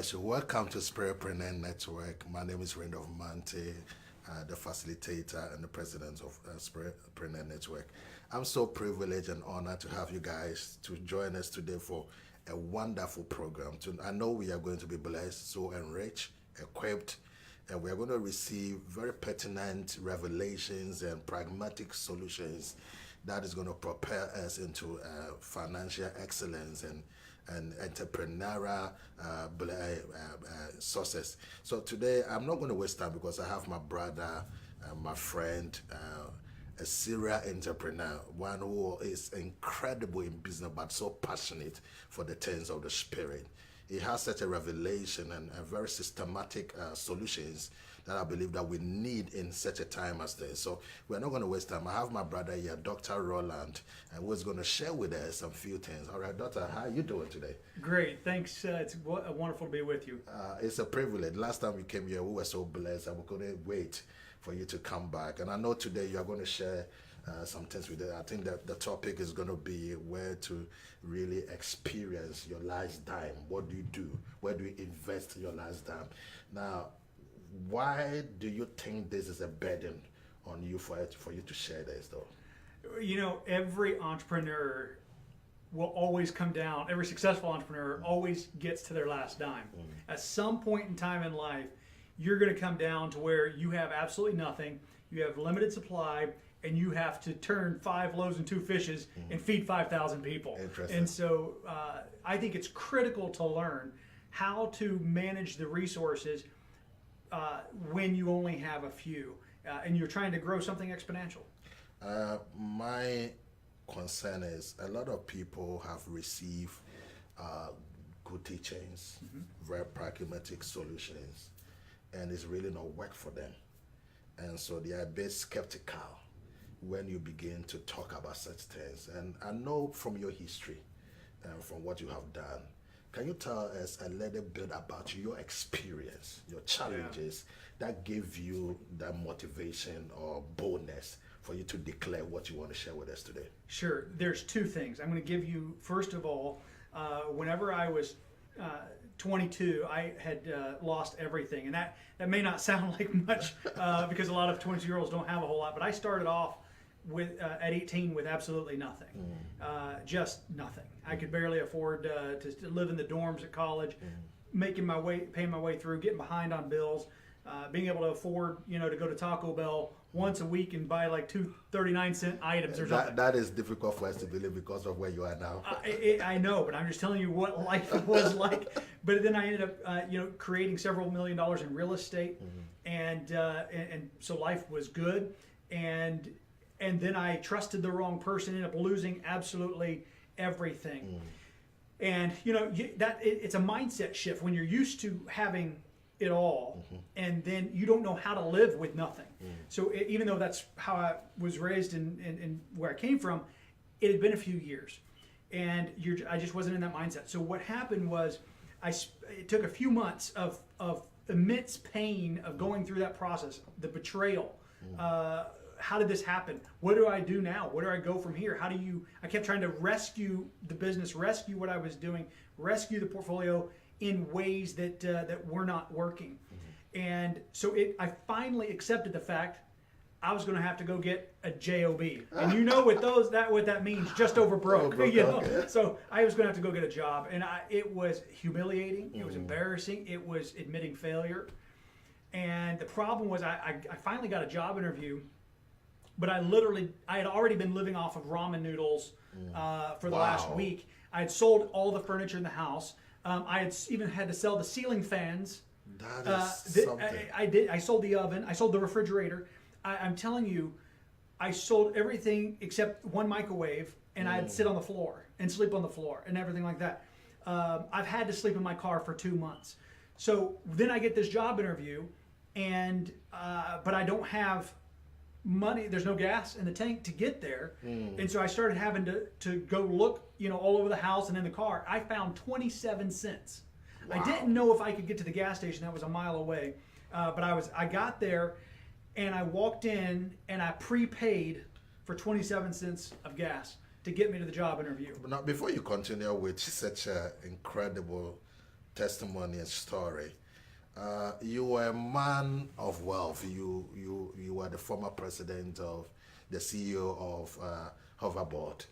bless you. Welcome to Spiritpreneur Network. My name is Randolph Mante, the facilitator and the president of Spiritpreneur Network. I'm so privileged and honored to have you guys to join us today for a wonderful program. I know we are going to be blessed, so enriched, equipped, and we are going to receive very pertinent revelations and pragmatic solutions that is going to propel us into financial excellence and entrepreneurial success. So today I'm not going to waste time because I have my brother, my friend, a serial entrepreneur, one who is incredible in business but so passionate for the things of the spirit. He has such a revelation and a very systematic solutions that I believe that we need in such a time as this. So we're not going to waste time. I have my brother here, Dr. Rollan, who is going to share with us some few things. All right, Doctor, how are you doing today? Great, thanks. It's wonderful to be with you. It's a privilege. Last time we came here, we were so blessed and we couldn't wait for you to come back. And I know today you are going to share some things with us. I think that the topic is going to be where to really experience your last dime. What do you do? Where do you invest your last dime? Now, why do you think this is a burden on you for you to share this, though? You know, every entrepreneur will always come down, every successful entrepreneur always gets to their last dime. At some point in time in life, you're going to come down to where you have absolutely nothing, you have limited supply, and you have to turn 5 loaves and 2 fishes and feed 5,000 people. And so I think it's critical to learn how to manage the resources when you only have a few and you're trying to grow something exponential. My concern is a lot of people have received good teachings, very pragmatic solutions, and it's really not work for them. And so they are a bit skeptical when you begin to talk about such things. And I know from your history and from what you have done, can you tell us a little bit about your experience, your challenges that gave you that motivation or boldness for you to declare what you want to share with us today? Sure. There's 2 things. I'm going to give you, first of all, whenever I was 22, I had lost everything. And that may not sound like much because a lot of 22-year-olds don't have a whole lot. But I started off at 18 with absolutely nothing, just nothing. I could barely afford to live in the dorms at college, paying my way through, getting behind on bills, being able to afford, to go to Taco Bell once a week and buy like 2 39-cent items or something. That is difficult for us to believe because of where you are now. I know, but I'm just telling you what life was like. But then I ended up, creating several $1 million in real estate, and so life was good. And then I trusted the wrong person, ended up losing absolutely everything. And it's a mindset shift when you're used to having it all, and then you don't know how to live with nothing. So even though that's how I was raised and where I came from, it had been a few years, and I just wasn't in that mindset. So what happened was, it took a few months of immense pain of going through that process, the betrayal. How did this happen? What do I do now? Where do I go from here? I kept trying to rescue the business, rescue what I was doing, rescue the portfolio in ways that were not working. And so I finally accepted the fact I was going to have to go get a job. And what that means, just over broke. So I was going to have to go get a job. And it was humiliating. It was embarrassing. It was admitting failure. And the problem was I finally got a job interview, but I had already been living off of ramen noodles for the last week. I had sold all the furniture in the house. I had even had to sell the ceiling fans. That is something. I sold the oven. I sold the refrigerator. I'm telling you, I sold everything except one microwave, and I'd sit on the floor and sleep on the floor and everything like that. I've had to sleep in my car for 2 months. So then I get this job interview, but I don't have money. There's no gas in the tank to get there. And so I started having to go look, all over the house and in the car. I found 27 cents. Wow. I didn't know if I could get to the gas station. That was a mile away. But I got there, and I walked in and I prepaid for 27 cents of gas to get me to the job interview. But now, before you continue with such an incredible testimony and story. You were a man of wealth. You were the former president of the CEO of Hoverboard,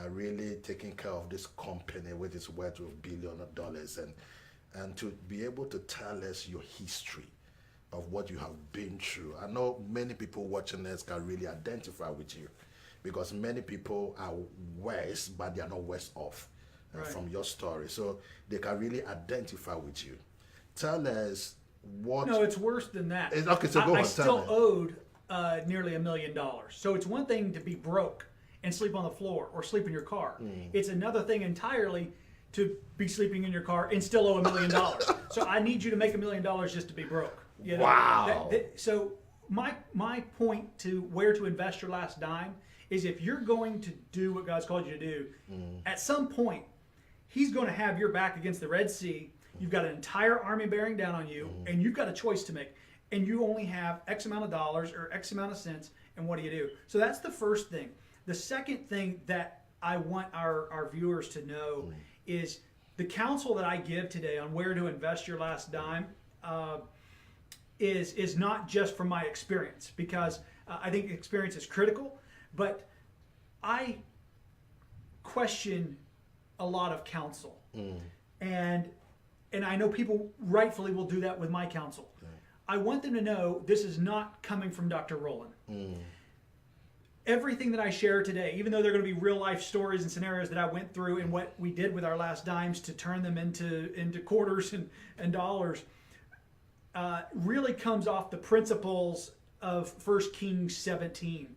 really taking care of this company which is worth $1 billion, and to be able to tell us your history of what you have been through. I know many people watching this can really identify with you, because many people are worse, but they are not worse off from your story. So they can really identify with you. Tell us what... No, it's worse than that. Okay, so go on, I tell still me. owed nearly $1 million. So it's one thing to be broke and sleep on the floor or sleep in your car. It's another thing entirely to be sleeping in your car and still owe $1 million. So I need you to make $1 million just to be broke. You know? Wow. So my point to where to invest your last dime is, if you're going to do what God's called you to do, at some point, He's going to have your back against the Red Sea. You've got an entire army bearing down on you, and you've got a choice to make. And you only have X amount of dollars or X amount of cents, and what do you do? So that's the first thing. The second thing that I want our viewers to know is the counsel that I give today on where to invest your last dime is not just from my experience, because I think experience is critical, but I question a lot of counsel. And I know people rightfully will do that with my counsel. I want them to know this is not coming from Dr. Rollan. Everything that I share today, even though they're going to be real life stories and scenarios that I went through and what we did with our last dimes to turn them into quarters and dollars, really comes off the principles of 1 Kings 17,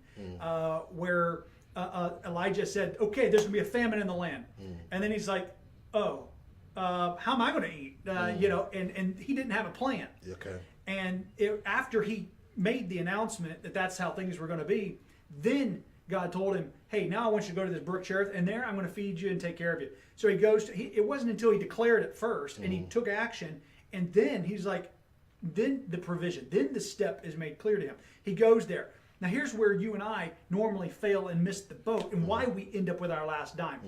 where Elijah said, okay, there's going to be a famine in the land. And then he's like, how am I going to eat? And he didn't have a plan. Okay. And after he made the announcement that that's how things were going to be, then God told him, hey, now I want you to go to this brook Cherith, and there I'm going to feed you and take care of you. So he goes to, it wasn't until he declared it first and he took action, and then he's like, then the provision, then the step is made clear to him. He goes there. Now here's where you and I normally fail and miss the boat, and why we end up with our last dime.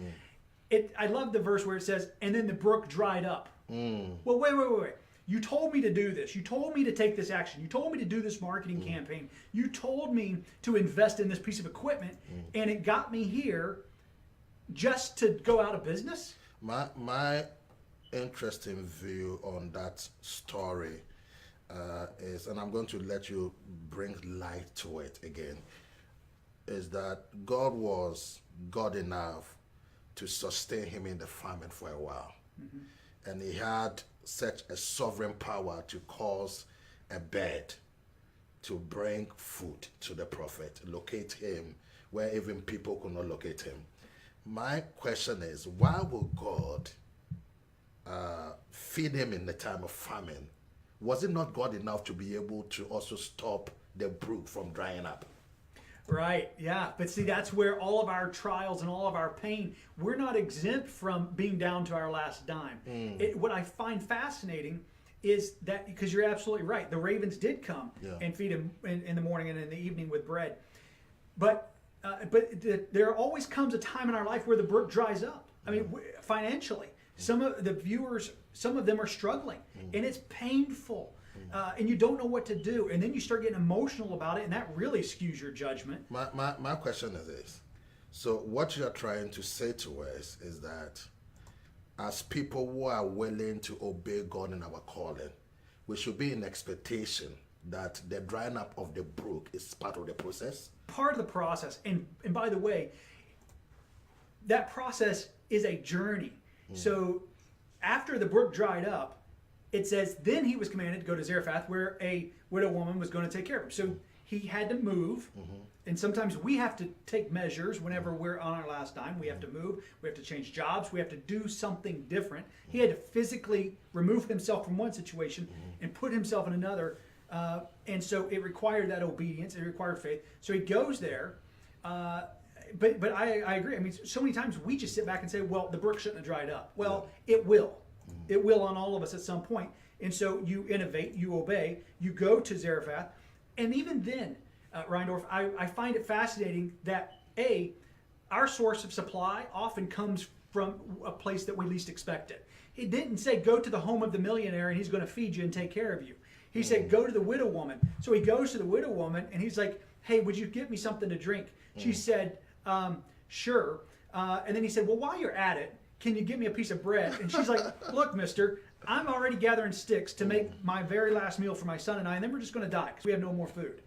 I love the verse where it says, and then the brook dried up. Well, wait. You told me to do this. You told me to take this action. You told me to do this marketing campaign. You told me to invest in this piece of equipment, and it got me here just to go out of business? My interesting view on that story is, and I'm going to let you bring light to it again, is that God was God enough to sustain him in the famine for a while. And he had such a sovereign power to cause a bird to bring food to the prophet, locate him where even people could not locate him. My question is, why will God feed him in the time of famine? Was it not God enough to be able to also stop the brook from drying up? Right, yeah. But see, that's where all of our trials and all of our pain, we're not exempt from being down to our last dime. What I find fascinating is that, because you're absolutely right, the ravens did come and feed him in the morning and in the evening with bread. But there always comes a time in our life where the brook dries up. I mean, financially. Some of the viewers, some of them are struggling, and it's painful. And you don't know what to do, and then you start getting emotional about it, and that really skews your judgment. My question is this. So what you're trying to say to us is that as people who are willing to obey God in our calling, we should be in expectation that the drying up of the brook is part of the process? Part of the process. And by the way, that process is a journey. So after the brook dried up, it says, then he was commanded to go to Zarephath, where a widow woman was going to take care of him. So he had to move. And sometimes we have to take measures whenever we're on our last dime. We have to move. We have to change jobs. We have to do something different. He had to physically remove himself from one situation and put himself in another. And so it required that obedience. It required faith. So he goes there. But I agree. I mean, so many times we just sit back and say, well, the brook shouldn't have dried up. Well, it will. It will on all of us at some point. And so you innovate, you obey, you go to Zarephath. And even then, Reindorf, I find it fascinating that, our source of supply often comes from a place that we least expect it. He didn't say, go to the home of the millionaire and he's going to feed you and take care of you. He said, go to the widow woman. So he goes to the widow woman and he's like, hey, would you get me something to drink? She said, sure. And then he said, well, while you're at it, can you give me a piece of bread? And she's like, look, mister, I'm already gathering sticks to make my very last meal for my son and I, and then we're just going to die because we have no more food.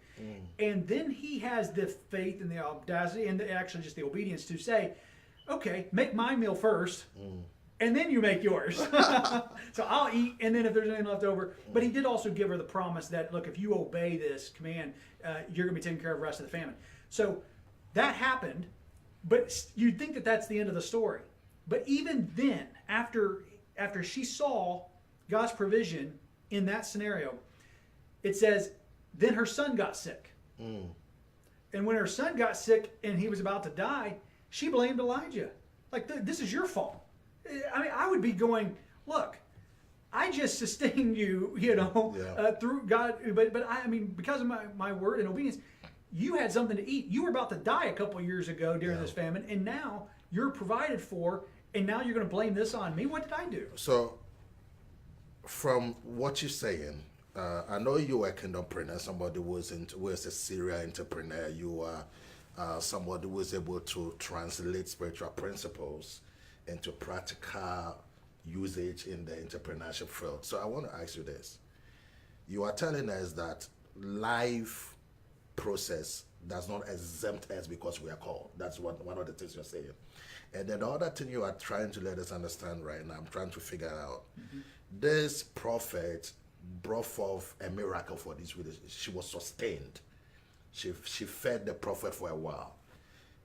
And then he has the faith and the audacity and actually just the obedience to say, okay, make my meal first. And then you make yours. So I'll eat, and then if there's anything left over. But he did also give her the promise that, look, if you obey this command, you're going to be taking care of the rest of the famine. So that happened, but you'd think that that's the end of the story. But even then, after she saw God's provision in that scenario, it says, then her son got sick. And when her son got sick and he was about to die, she blamed Elijah. Like, this is your fault. I mean, I would be going, look, I just sustained you, through God. But I mean, because of my word and obedience, you had something to eat. You were about to die a couple of years ago during this famine, and now you're provided for, and now you're going to blame this on me. What did I do? So, from what you're saying, I know you are a kingdompreneur, somebody who is a serial entrepreneur. You are somebody who is able to translate spiritual principles into practical usage in the entrepreneurship field. So I want to ask you this. You are telling us that life process does not exempt us because we are called. That's one of the things you're saying. And then the other thing you are trying to let us understand right now, I'm trying to figure out, this prophet brought forth a miracle for this widow. She was sustained. She fed the prophet for a while.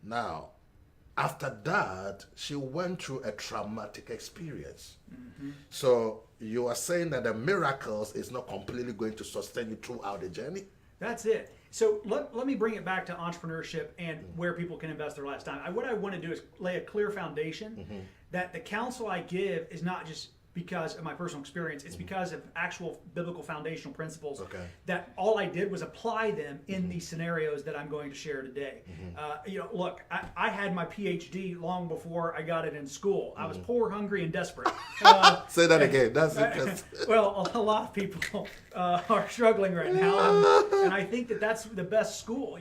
Now, after that, she went through a traumatic experience. So you are saying that the miracles is not completely going to sustain you throughout the journey? That's it. So let me bring it back to entrepreneurship and where people can invest their last time. What I want to do is lay a clear foundation that the counsel I give is not just because of my personal experience. It's because of actual biblical foundational principles that all I did was apply them in these scenarios that I'm going to share today. Look, I had my PhD long before I got it in school. I was poor, hungry, and desperate. Say that again. That's it. Well, a lot of people are struggling right now, and I think that that's the best school.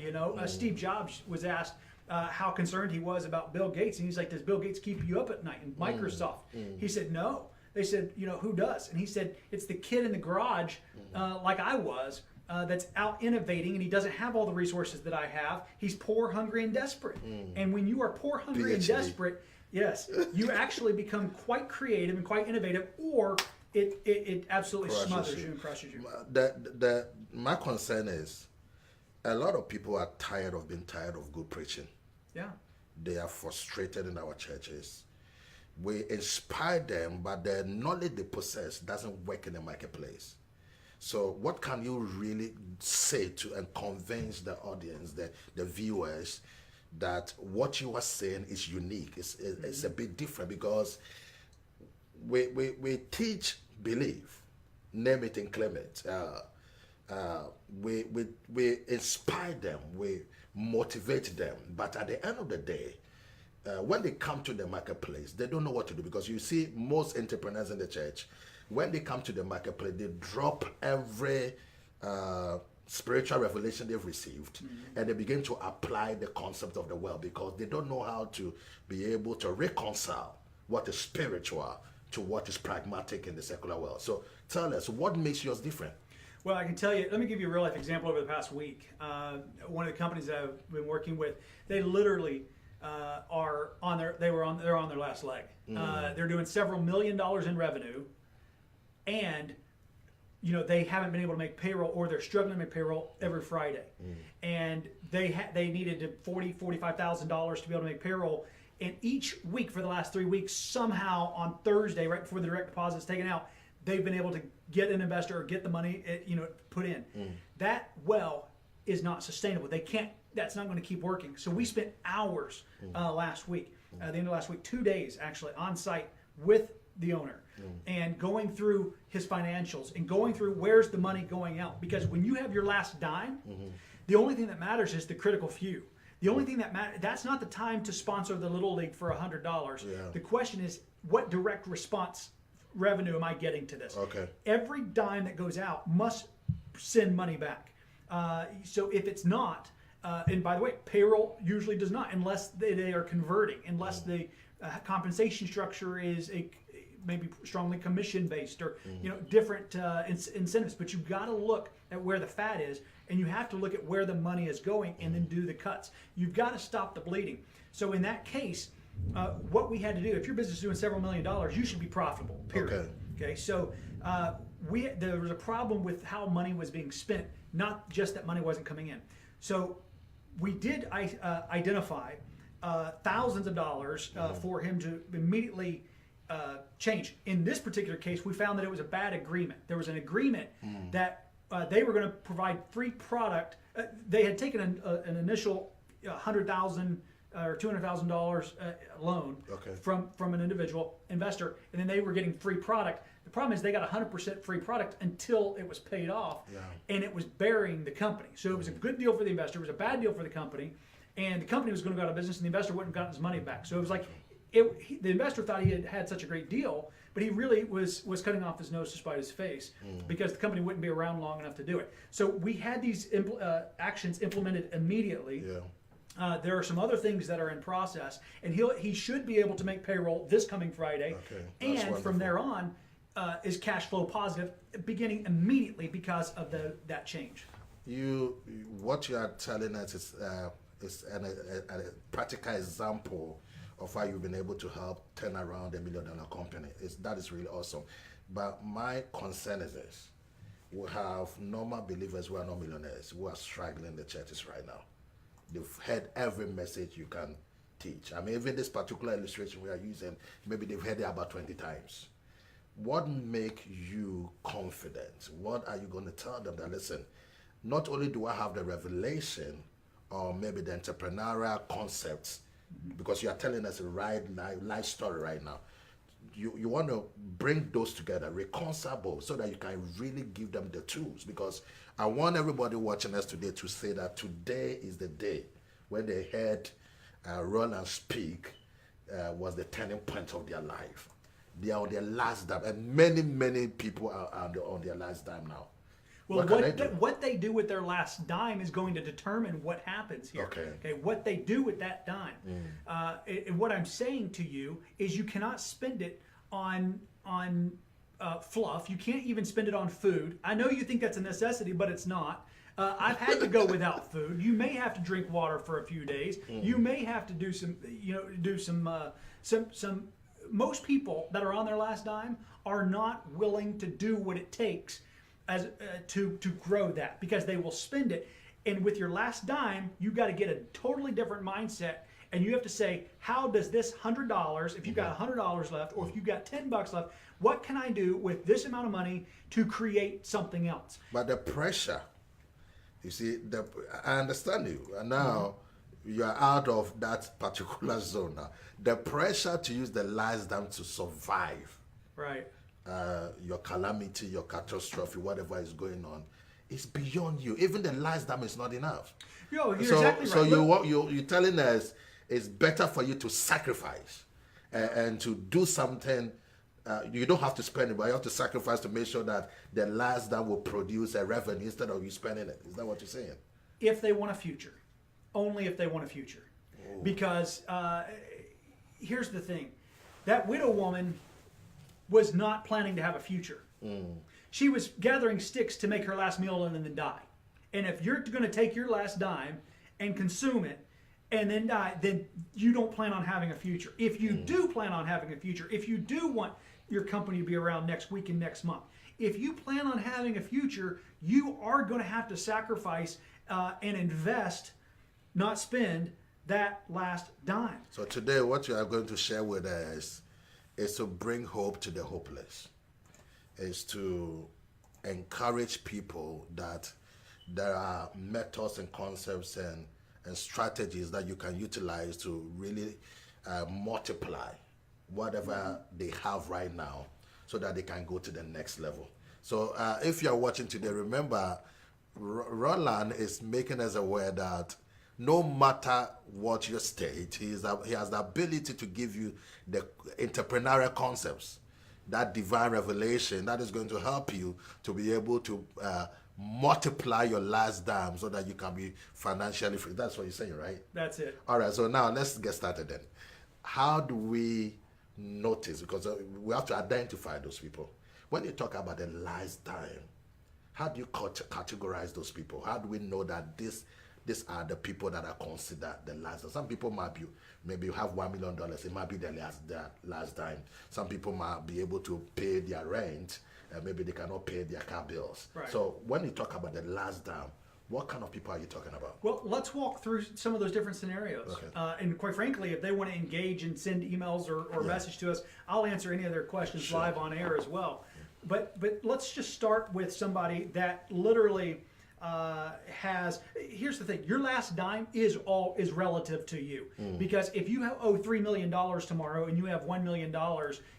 Steve Jobs was asked how concerned he was about Bill Gates, and he's like, does Bill Gates keep you up at night? And Microsoft, he said, no. They said, who does? And he said, it's the kid in the garage, like I was, that's out innovating, and he doesn't have all the resources that I have. He's poor, hungry, and desperate. And when you are poor, hungry, and desperate, yes, you actually become quite creative and quite innovative, or it absolutely smothers you and crushes you. My concern is a lot of people are tired of being tired of good preaching. Yeah. They are frustrated in our churches. We inspire them, but the knowledge they possess doesn't work in the marketplace. So what can you really say to and convince the audience, the viewers, that what you are saying is unique? It's a bit different, because we teach, believe, name it and claim it. We inspire them, we motivate them, but at the end of the day, when they come to the marketplace, they don't know what to do, because you see most entrepreneurs in the church, when they come to the marketplace, they drop every spiritual revelation they've received, and they begin to apply the concept of the world, because they don't know how to be able to reconcile what is spiritual to what is pragmatic in the secular world. So tell us, what makes yours different? Well, I can tell you, let me give you a real life example over the past week. One of the companies that I've been working with, they literally they're on their last leg. They're doing several $1 million in revenue, and they haven't been able to make payroll, or they're struggling to make payroll every Friday. And they needed $45,000 to be able to make payroll. And each week for the last 3 weeks, somehow on Thursday, right before the direct deposit is taken out, they've been able to get an investor or get the money put in. That is not sustainable. They can't. That's not going to keep working. So we spent hours last week, the end of last week, 2 days actually on site with the owner, and going through his financials and going through where's the money going out. Because when you have your last dime, the only thing that matters is the critical few. The only thing that matters, that's not the time to sponsor the Little League for $100. Yeah. The question is, what direct response revenue am I getting to this? Okay. Every dime that goes out must send money back. So if it's not, and by the way, payroll usually does not, unless they are converting, unless the compensation structure is maybe strongly commission based or different incentives. But you've got to look at where the fat is, and you have to look at where the money is going, and then do the cuts. You've got to stop the bleeding. So in that case, what we had to do, if your business is doing several $1 million, you should be profitable. Period. Okay. So there was a problem with how money was being spent, not just that money wasn't coming in. So we did identify thousands of dollars for him to immediately change. In this particular case, we found that it was a bad agreement. There was an agreement that they were going to provide free product. They had taken an initial $100,000 or $200,000 loan from an individual investor, and then they were getting free product. The problem is they got 100% free product until it was paid off, and it was burying the company. So it was a good deal for the investor, it was a bad deal for the company, and the company was going to go out of business, and the investor wouldn't have gotten his money back. So it was like the investor thought he had such a great deal, but he really was cutting off his nose to spite his face because the company wouldn't be around long enough to do it. So we had these actions implemented immediately. There are some other things that are in process, and he should be able to make payroll this coming Friday, and wonderful. From there on is cash flow positive, beginning immediately because of that change. What you are telling us is a practical example of how you've been able to help turn around $1 million company. That is really awesome. But my concern is this: we have normal believers who are not millionaires who are struggling in the churches right now. They've heard every message you can teach. I mean, even this particular illustration we are using, maybe they've heard it about 20 times. What makes you confident? What are you going to tell them that, listen, not only do I have the revelation or maybe the entrepreneurial concepts, because you are telling us a life story right now, you want to bring those together, reconcile both, so that you can really give them the tools. Because I want everybody watching us today to say that today is the day when they heard Rollan speak was the turning point of their life. They are on their last dime, and many people are on their last dime now. Well, what they do with their last dime is going to determine what happens here. Okay, what they do with that dime. And what I'm saying to you is you cannot spend it on fluff. You can't even spend it on food. I know you think that's a necessity, but it's not. I've had to go without food. You may have to drink water for a few days. You may have to do some. Most people that are on their last dime are not willing to do what it takes as to grow that, because they will spend it. And with your last dime, you got to get a totally different mindset, and you have to say, how does this $100, if you've got $100 left, or if you've got $10 left, what can I do with this amount of money to create something else? But the pressure, you see, I understand you, and now you are out of that particular zone now. The pressure to use the last dime to survive, right? Your calamity, your catastrophe, whatever is going on, is beyond you. Even the last dime is not enough. You're exactly right. So you're telling us it's better for you to sacrifice and to do something. You don't have to spend it, but you have to sacrifice to make sure that the last dime will produce a revenue instead of you spending it. Is that what you're saying? If they want a future. Only if they want a future. Because here's the thing. That widow woman was not planning to have a future. She was gathering sticks to make her last meal and then die. And if you're going to take your last dime and consume it and then die, then you don't plan on having a future. If you do plan on having a future, if you do want your company to be around next week and next month, if you plan on having a future, you are going to have to sacrifice and invest, not spend that last dime. So today what you are going to share with us is to bring hope to the hopeless, is to encourage people that there are methods and concepts and strategies that you can utilize to really multiply whatever they have right now so that they can go to the next level. So if you're watching today, remember Rollan is making us aware that no matter what your state, he has the ability to give you the entrepreneurial concepts, that divine revelation that is going to help you to be able to multiply your last dime so that you can be financially free. That's what you're saying, right? That's it. All right, so now let's get started then. How do we notice? Because we have to identify those people. When you talk about the last dime, how do you categorize those people? How do we know that these are the people that are considered the last? Some people might be, maybe you have $1 million, it might be their last dime. Some people might be able to pay their rent, and maybe they cannot pay their car bills. Right. So when you talk about the last dime, what kind of people are you talking about? Well, let's walk through some of those different scenarios. Okay. And quite frankly, if they want to engage and send emails or message to us, I'll answer any of their questions live on air as well. But let's just start with somebody that literally has. Here's the thing: your last dime is relative to you, because if you owe $3 million tomorrow and you have $1 million,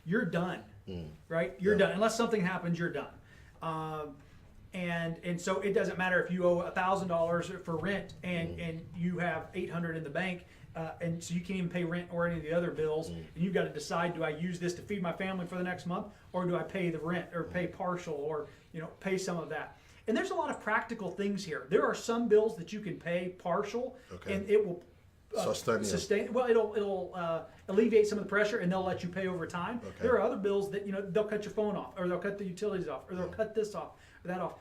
you're done, right? You're done unless something happens. You're done. And so it doesn't matter if you owe $1,000 for rent and you have $800 in the bank, and so you can't even pay rent or any of the other bills, and you've got to decide: do I use this to feed my family for the next month, or do I pay the rent, or pay partial, or pay some of that? And there's a lot of practical things here. There are some bills that you can pay partial, and it will sustain. Well, it'll alleviate some of the pressure, and they'll let you pay over time. Okay. There are other bills that they'll cut your phone off, or they'll cut the utilities off, or they'll cut this off or that off.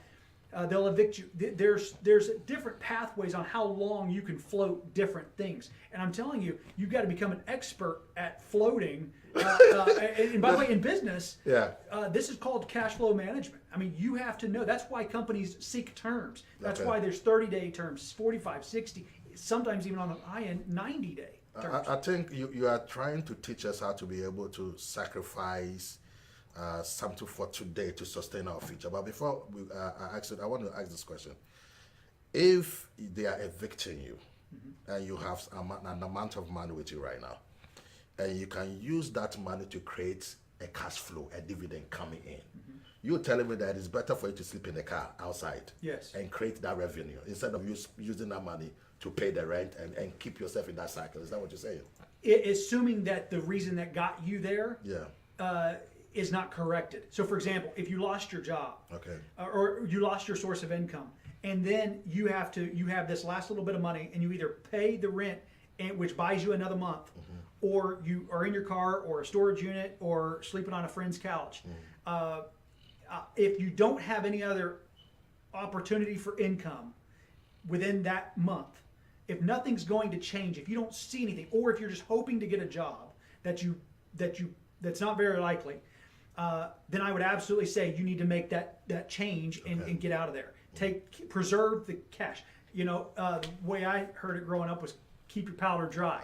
They'll evict you. There's different pathways on how long you can float different things. And I'm telling you, you've got to become an expert at floating. And by the way, in business, this is called cash flow management. I mean, you have to know. That's why companies seek terms. That's why there's 30-day terms, 45, 60, sometimes even on the high end, 90-day terms. I think you are trying to teach us how to be able to sacrifice something for today to sustain our future. But before I want to ask this question. If they are evicting you, and you have an amount of money with you right now, and you can use that money to create a cash flow, a dividend coming in, you're telling me that it's better for you to sleep in the car outside, and create that revenue instead of using that money to pay the rent and keep yourself in that cycle. Is that what you're saying? Assuming that the reason that got you there is not corrected. So, for example, if you lost your job, or you lost your source of income, and then you have this last little bit of money, and you either pay the rent, which buys you another month, or you are in your car or a storage unit or sleeping on a friend's couch. If you don't have any other opportunity for income within that month, if nothing's going to change, if you don't see anything, or if you're just hoping to get a job that's not very likely, then I would absolutely say you need to make that change and get out of there. Preserve the cash. The way I heard it growing up was keep your powder dry.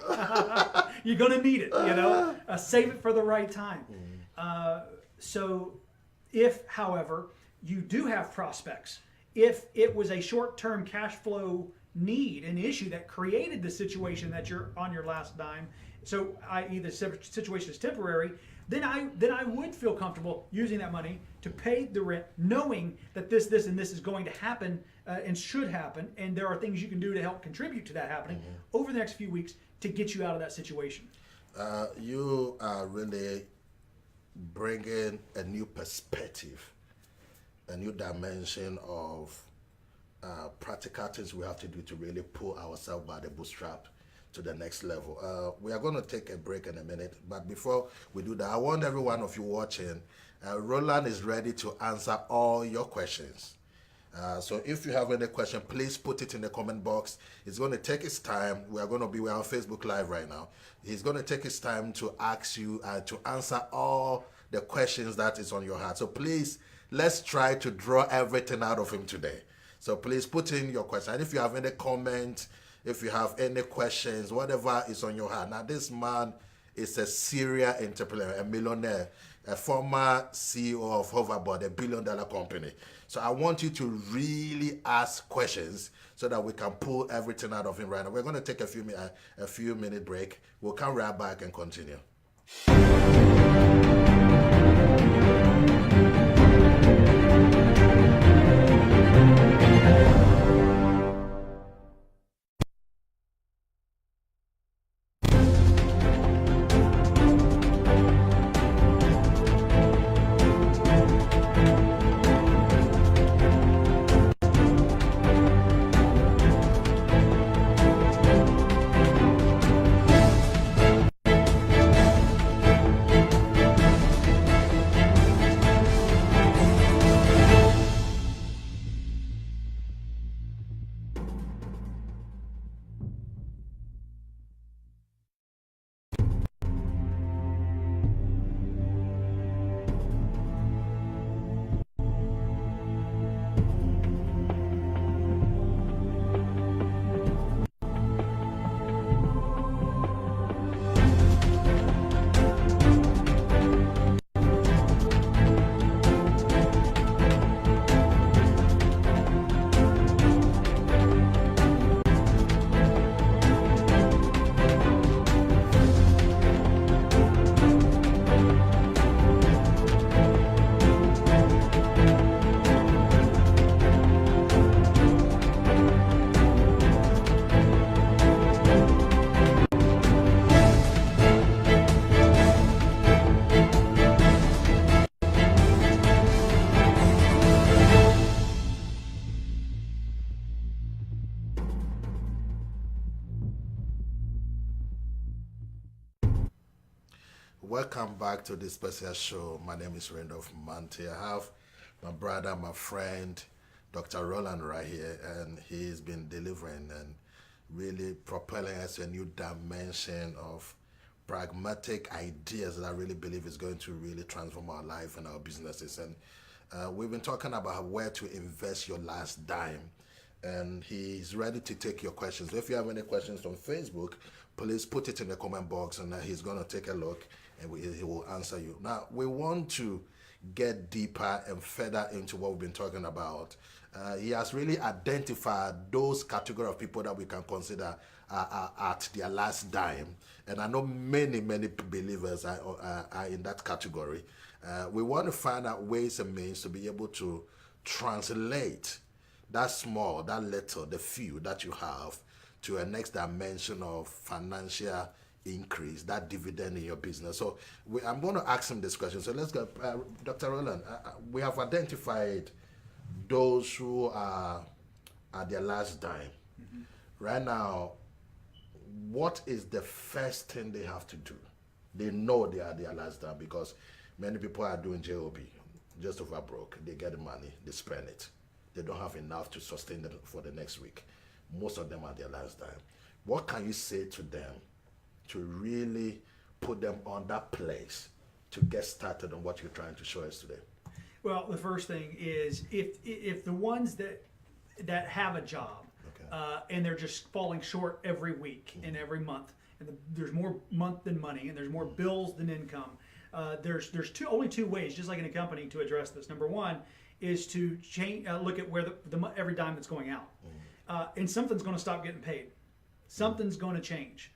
You're going to need it. Save it for the right time. So, if, however, you do have prospects, if it was a short-term cash flow need, an issue that created the situation that you're on your last dime, so i.e. the situation is temporary, then I would feel comfortable using that money to pay the rent, knowing that this and this is going to happen and should happen, and there are things you can do to help contribute to that happening over the next few weeks to get you out of that situation. You are really bringing a new perspective, a new dimension of practical things we have to do to really pull ourselves by the bootstrap to the next level. We are going to take a break in a minute, but before we do that, I want every one of you watching, Rollan is ready to answer all your questions. So if you have any question, please put it in the comment box. It's going to take its time. We're on Facebook Live right now. He's going to take his time to ask you to answer all the questions that is on your heart. So please, let's try to draw everything out of him today. So please put in your question. And if you have any comment, if you have any questions, whatever is on your heart. Now, this man is a serial entrepreneur, a millionaire, a former CEO of Hoverboard, a billion-dollar company. So I want you to really ask questions so that we can pull everything out of him right now. We're going to take a few minute break. We'll come right back and continue. Welcome back to this special show. My name is Randolph Manti. I have my brother, my friend, Dr. Rollan right here, and he's been delivering and really propelling us to a new dimension of pragmatic ideas that I really believe is going to really transform our life and our businesses. And we've been talking about where to invest your last dime, and he's ready to take your questions. If you have any questions on Facebook, please put it in the comment box, and he's going to take a look and he will answer you. Now, we want to get deeper and further into what we've been talking about. He has really identified those category of people that we can consider at their last dime. And I know many believers are in that category. We want to find out ways and means to be able to translate that small, that little, the few that you have to a next dimension of financial increase, that dividend in your business. So I'm going to ask him this question. So let's go. Dr. Rollan, we have identified those who are at their last dime. Mm-hmm. Right now, what is the first thing they have to do? They know they are at their last dime because many people are doing JOB, just over broke. They get the money, they spend it. They don't have enough to sustain them for the next week. Most of them are at their last dime. What can you say to them to really put them on that place to get started on what you're trying to show us today? Well, the first thing is if the ones that have a job, okay, and they're just falling short every week and every month, and there's more month than money, and there's more bills than income. There's only two ways, just like in a company, to address this. Number one is to change, look at where every dime that's going out, and something's going to stop getting paid. Something's going to change.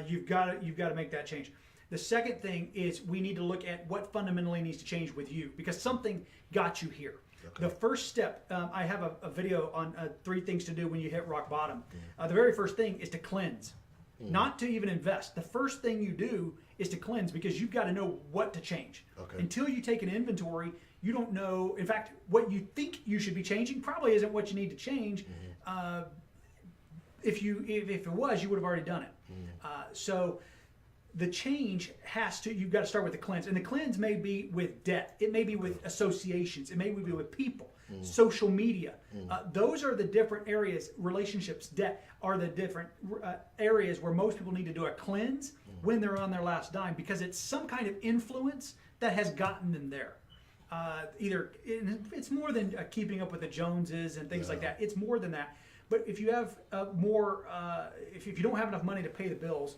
You've got to make that change. The second thing is we need to look at what fundamentally needs to change with you, because something got you here. Okay. The first step, I have a video on 3 things to do when you hit rock bottom. The very first thing is to cleanse, not to even invest. The first thing you do is to cleanse, because you've got to know what to change. Okay. Until you take an inventory, you don't know. In fact, what you think you should be changing probably isn't what you need to change. If it was, you would have already done it. So the change you've got to start with the cleanse. And the cleanse may be with debt. It may be with associations. It may be with people, social media. Those are the different areas. Relationships, debt are the different areas where most people need to do a cleanse when they're on their last dime, because it's some kind of influence that has gotten them there. It's more than keeping up with the Joneses and things like that. It's more than that. But if you have if you don't have enough money to pay the bills,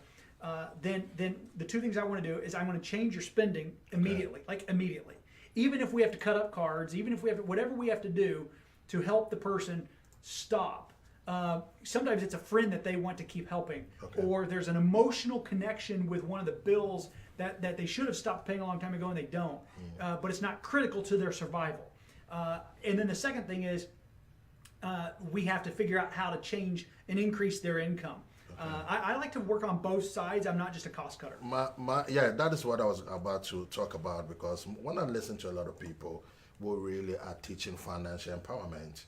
then the 2 things I want to do is I want to change your spending immediately, like immediately. Even if we have to cut up cards, even if we have whatever we have to do to help the person stop. Sometimes it's a friend that they want to keep helping, or there's an emotional connection with one of the bills that they should have stopped paying a long time ago and they don't, but it's not critical to their survival. And then the second thing is we have to figure out how to change and increase their income. I like to work on both sides. I'm not just a cost cutter. That is what I was about to talk about, because when I listen to a lot of people who really are teaching financial empowerment,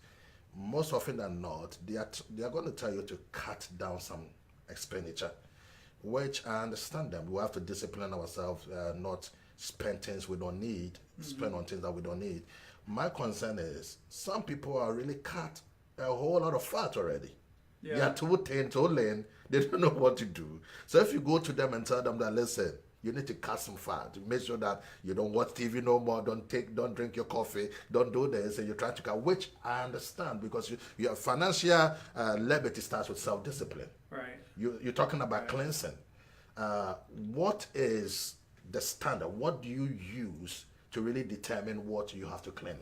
most often than not, they are going to tell you to cut down some expenditure, which I understand them. We have to discipline ourselves, not spend things we don't need, spend on things that we don't need. My concern is some people are really cut a whole lot of fat already. They are too thin, too lean. They don't know what to do. So if you go to them and tell them that, listen, you need to cut some fat, make sure that you don't watch TV no more, don't drink your coffee, don't do this, and you're trying to cut, which I understand, because your financial liberty starts with self-discipline. Right. You're talking about cleansing. What is the standard? What do you use to really determine what you have to clean?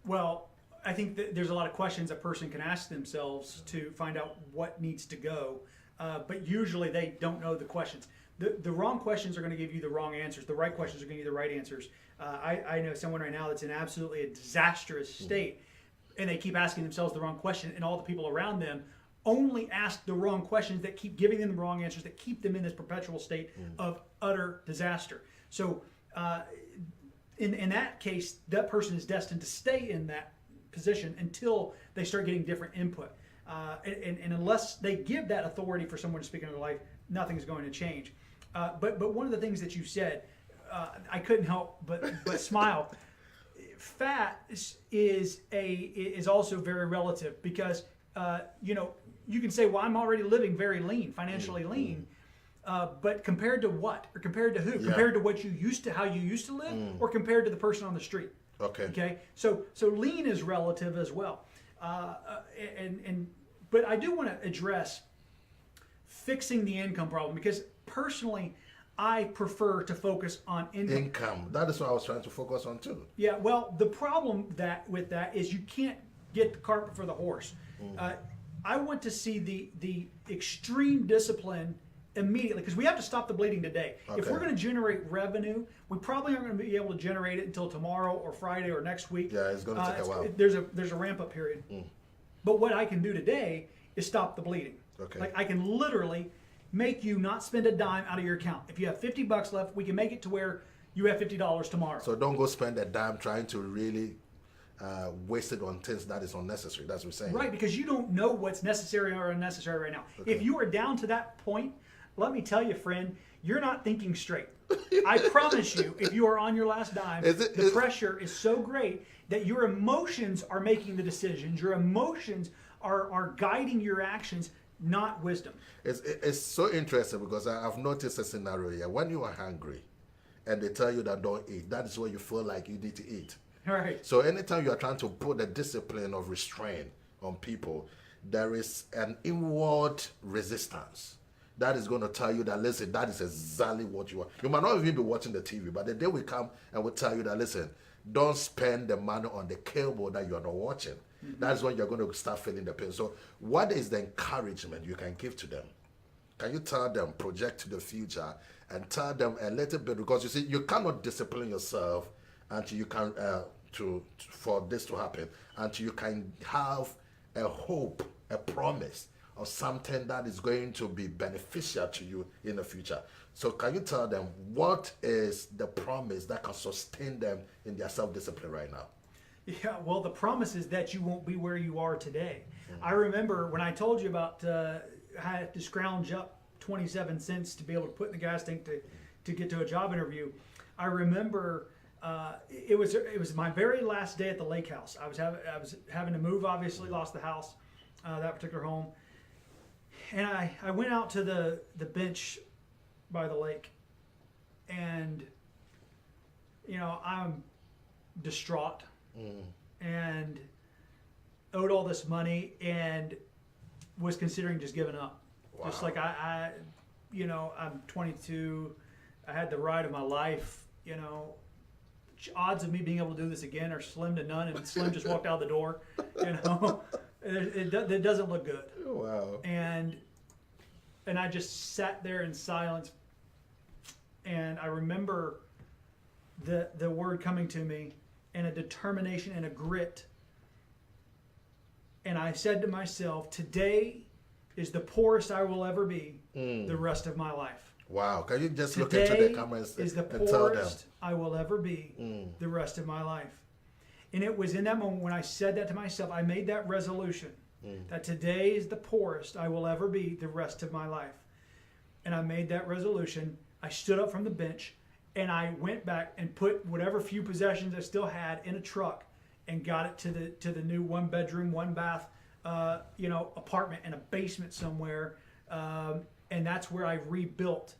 Well, I think that there's a lot of questions a person can ask themselves to find out what needs to go, but usually they don't know the questions. The wrong questions are going to give you the wrong answers. The right questions are going to give you the right answers. I know someone right now that's in absolutely a disastrous state, and they keep asking themselves the wrong question, and all the people around them only ask the wrong questions that keep giving them the wrong answers, that keep them in this perpetual state of utter disaster. So in that case, that person is destined to stay in that position until they start getting different input. And unless they give that authority for someone to speak into their life, nothing's going to change. But one of the things that you said, I couldn't help but smile. Fat is also very relative because you can say, well, I'm already living very lean, financially lean. But compared to what? Or compared to who? Yeah. Compared to how you used to live, or compared to the person on the street? Okay. So lean is relative as well. But I do want to address fixing the income problem because personally, I prefer to focus on income. That is what I was trying to focus on too. Yeah. Well, the problem with that is you can't get the cart before the horse. I want to see the extreme discipline immediately because we have to stop the bleeding today. Okay. If we're going to generate revenue, we probably aren't going to be able to generate it until tomorrow or Friday or next week. Yeah, it's going to take a while. There's a ramp up period. But what I can do today is stop the bleeding. Okay. Like I can literally make you not spend a dime out of your account. If you have $50 left, we can make it to where you have $50 tomorrow. So don't go spend a dime trying to really waste it on things that is unnecessary. That's what we're saying. Right, because you don't know what's necessary or unnecessary right now. Okay. If you are down to that point, let me tell you, friend, you're not thinking straight. I promise you, if you are on your last dime, the pressure is so great that your emotions are making the decisions. Your emotions are guiding your actions, not wisdom. It's so interesting because I've noticed a scenario here. When you are hungry and they tell you that don't eat, that is where you feel like you need to eat. All right. So anytime you are trying to put the discipline of restraint on people, there is an inward resistance that is going to tell you that, listen, that is exactly what you want. You might not even be watching the TV, but the day will come and will tell you that, listen, don't spend the money on the cable that you are not watching. That's when you're going to start feeling the pain. So what is the encouragement you can give to them? Can you tell them, project to the future and tell them a little bit, because you see, you cannot discipline yourself until you can, for this to happen, until you can have a hope, a promise of something that is going to be beneficial to you in the future. So can you tell them what is the promise that can sustain them in their self-discipline right now? Yeah, well, the promise is that you won't be where you are today. I remember when I told you about I had to scrounge up 27 cents to be able to put in the gas tank to get to a job interview. I remember it was my very last day at the lake house. I was having to move, obviously, lost the house, that particular home. And I went out to the bench by the lake, and I'm distraught and owed all this money and was considering just giving up. Wow. Just like I'm 22, I had the ride of my life. Odds of me being able to do this again are slim to none, and Slim just walked out the door. It doesn't look good. Wow. And I just sat there in silence, and I remember the word coming to me, and a determination and a grit. And I said to myself, today is the poorest I will ever be the rest of my life. Wow. Can you just look Today into the camera and is the tell them? poorest I will ever be the rest of my life. And it was in that moment when I said that to myself, I made that resolution that today is the poorest I will ever be the rest of my life. And I made that resolution. I stood up from the bench and I went back and put whatever few possessions I still had in a truck and got it to the new 1-bedroom, 1-bath, apartment in a basement somewhere. And that's where I rebuilt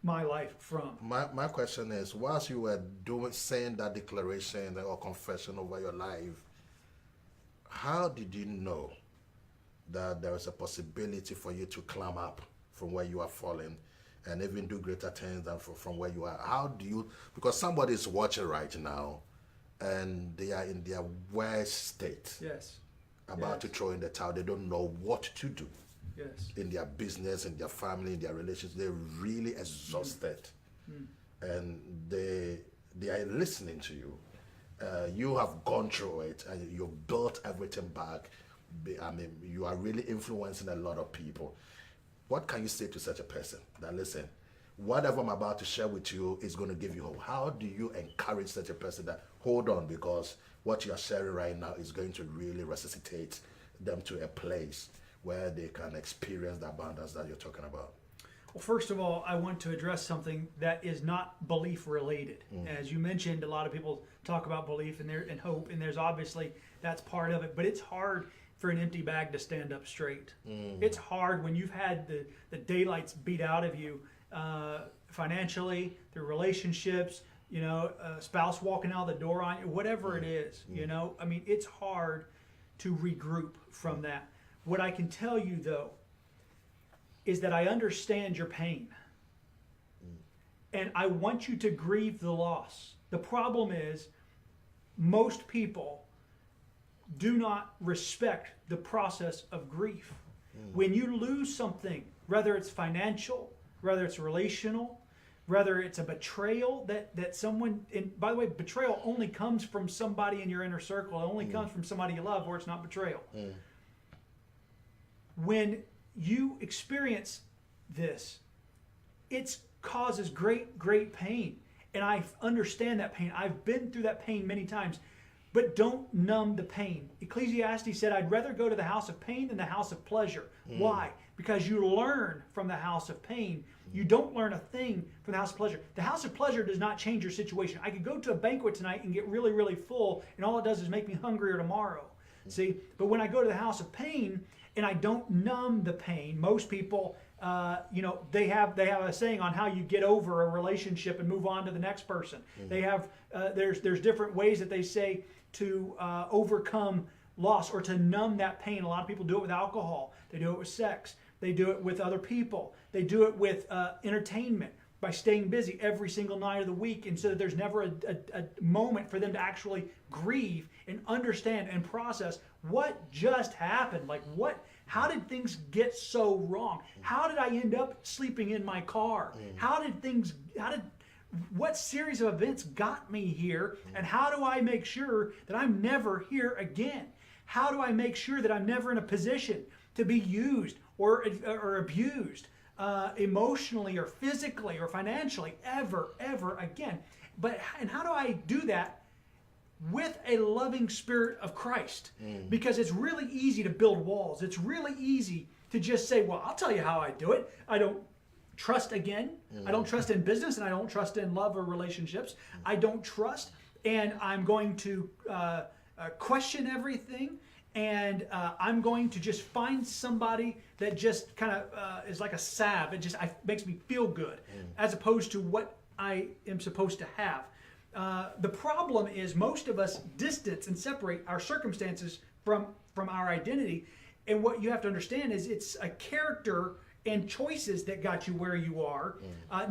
my life from. My question is, whilst you were saying that declaration or confession over your life, how did you know that there is a possibility for you to climb up from where you are falling and even do greater things than from where you are? How do you, because somebody is watching right now and they are in their worst state. Yes. About to throw in the towel. They don't know what to do. Yes. In their business, in their family, in their relationships. They're really exhausted. And they are listening to you. You have gone through it and you've built everything back. I mean, you are really influencing a lot of people. What can you say to such a person that, listen, whatever I'm about to share with you is going to give you hope? How do you encourage such a person that, hold on, because what you are sharing right now is going to really resuscitate them to a place where they can experience the abundance that you're talking about? Well, first of all, I want to address something that is not belief related. As you mentioned, a lot of people talk about belief and hope, and there's obviously that's part of it. But it's hard for an empty bag to stand up straight. It's hard when you've had the daylights beat out of you financially, through relationships, a spouse walking out the door on you, whatever it is. I mean, it's hard to regroup from that. What I can tell you, though, is that I understand your pain. And I want you to grieve the loss. The problem is, most people do not respect the process of grief. When you lose something, whether it's financial, whether it's relational, whether it's a betrayal that someone, and by the way, betrayal only comes from somebody in your inner circle. It only comes from somebody you love, or it's not betrayal. When you experience this, it causes great pain. And I understand that pain. I've been through that pain many times. But don't numb the pain. Ecclesiastes said, I'd rather go to the house of pain than the house of pleasure. Why? Because you learn from the house of pain. You don't learn a thing from the house of pleasure. The house of pleasure does not change your situation. I could go to a banquet tonight and get really, really full, and all it does is make me hungrier tomorrow. See? But when I go to the house of pain and I don't numb the pain, most people, they have a saying on how you get over a relationship and move on to the next person. They have there's different ways that they say to overcome loss or to numb that pain. A lot of people do it with alcohol. They do it with sex. They do it with other people. They do it with entertainment by staying busy every single night of the week, and so that there's never a moment for them to actually grieve and understand and process what just happened. Like, how did things get so wrong? How did I end up sleeping in my car? What series of events got me here, and how do I make sure that I'm never here again? How do I make sure that I'm never in a position to be used or abused emotionally or physically or financially ever again? And how do I do that with a loving spirit of Christ? Because it's really easy to build walls. It's really easy to just say, well, I'll tell you how I do it. I don't trust again. I don't trust in business, and I don't trust in love or relationships. I don't trust, and I'm going to question everything, and I'm going to just find somebody that just kind of is like a salve. It just makes me feel good, as opposed to what I am supposed to have. The problem is most of us distance and separate our circumstances from our identity, and what you have to understand is it's a character and choices that got you where you are,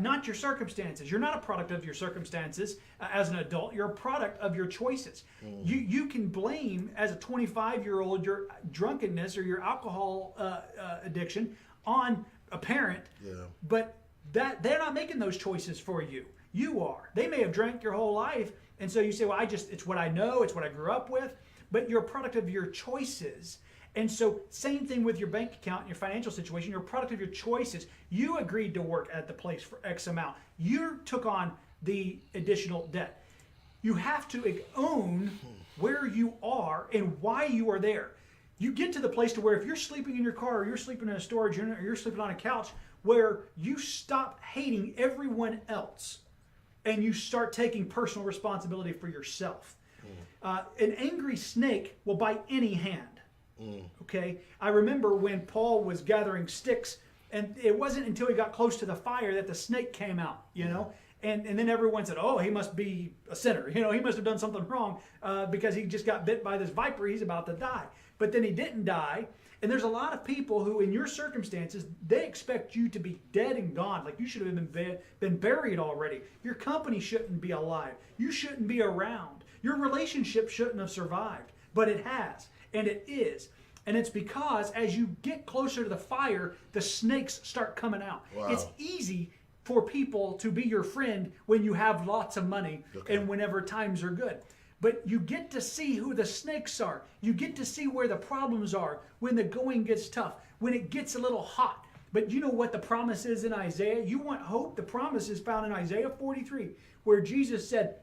not your circumstances. You're not a product of your circumstances as an adult. You're a product of your choices. You can blame, as a 25-year-old, your drunkenness or your alcohol addiction on a parent, but they're not making those choices for you. You are. They may have drank your whole life, and so you say, well, it's what I know, it's what I grew up with, but you're a product of your choices. And so, same thing with your bank account and your financial situation. You're a product of your choices. You agreed to work at the place for X amount. You took on the additional debt. You have to own where you are and why you are there. You get to the place to where if you're sleeping in your car, or you're sleeping in a storage unit, or you're sleeping on a couch, where you stop hating everyone else and you start taking personal responsibility for yourself. An angry snake will bite any hand. Okay, I remember when Paul was gathering sticks, and it wasn't until he got close to the fire that the snake came out, and then everyone said, oh, he must be a sinner, he must have done something wrong because he just got bit by this viper, he's about to die. But then he didn't die, and there's a lot of people who, in your circumstances, they expect you to be dead and gone, like you should have been buried already. Your company shouldn't be alive. You shouldn't be around. Your relationship shouldn't have survived, but it has. And it is. And it's because as you get closer to the fire, the snakes start coming out. Wow. It's easy for people to be your friend when you have lots of money and whenever times are good. But you get to see who the snakes are. You get to see where the problems are when the going gets tough, when it gets a little hot. But you know what the promise is in Isaiah? You want hope? The promise is found in Isaiah 43, where Jesus said,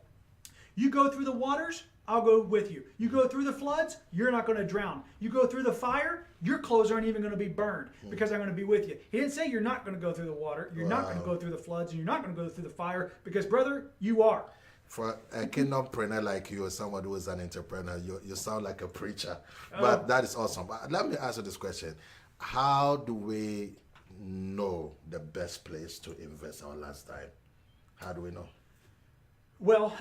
you go through the waters, I'll go with you. You go through the floods, you're not going to drown. You go through the fire, your clothes aren't even going to be burned because I'm going to be with you. He didn't say you're not going to go through the water, you're not going to go through the floods, and you're not going to go through the fire because, brother, you are. For a kingdompreneur like you, or someone who is an entrepreneur, you sound like a preacher. But that is awesome. Let me ask you this question. How do we know the best place to invest our last time? How do we know? Well,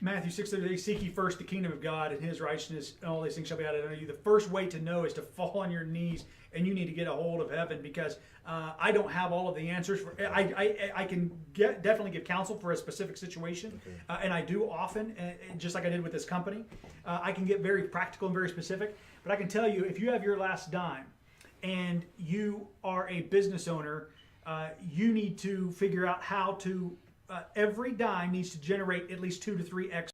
Matthew 6:38, seek ye first the kingdom of God and his righteousness, and all these things shall be added unto you. The first way to know is to fall on your knees, and you need to get a hold of heaven, because I don't have all of the answers. I can definitely give counsel for a specific situation, and I do often, and just like I did with this company. I can get very practical and very specific, but I can tell you, if you have your last dime and you are a business owner, you need to figure out how to every dime needs to generate at least 2 to 3x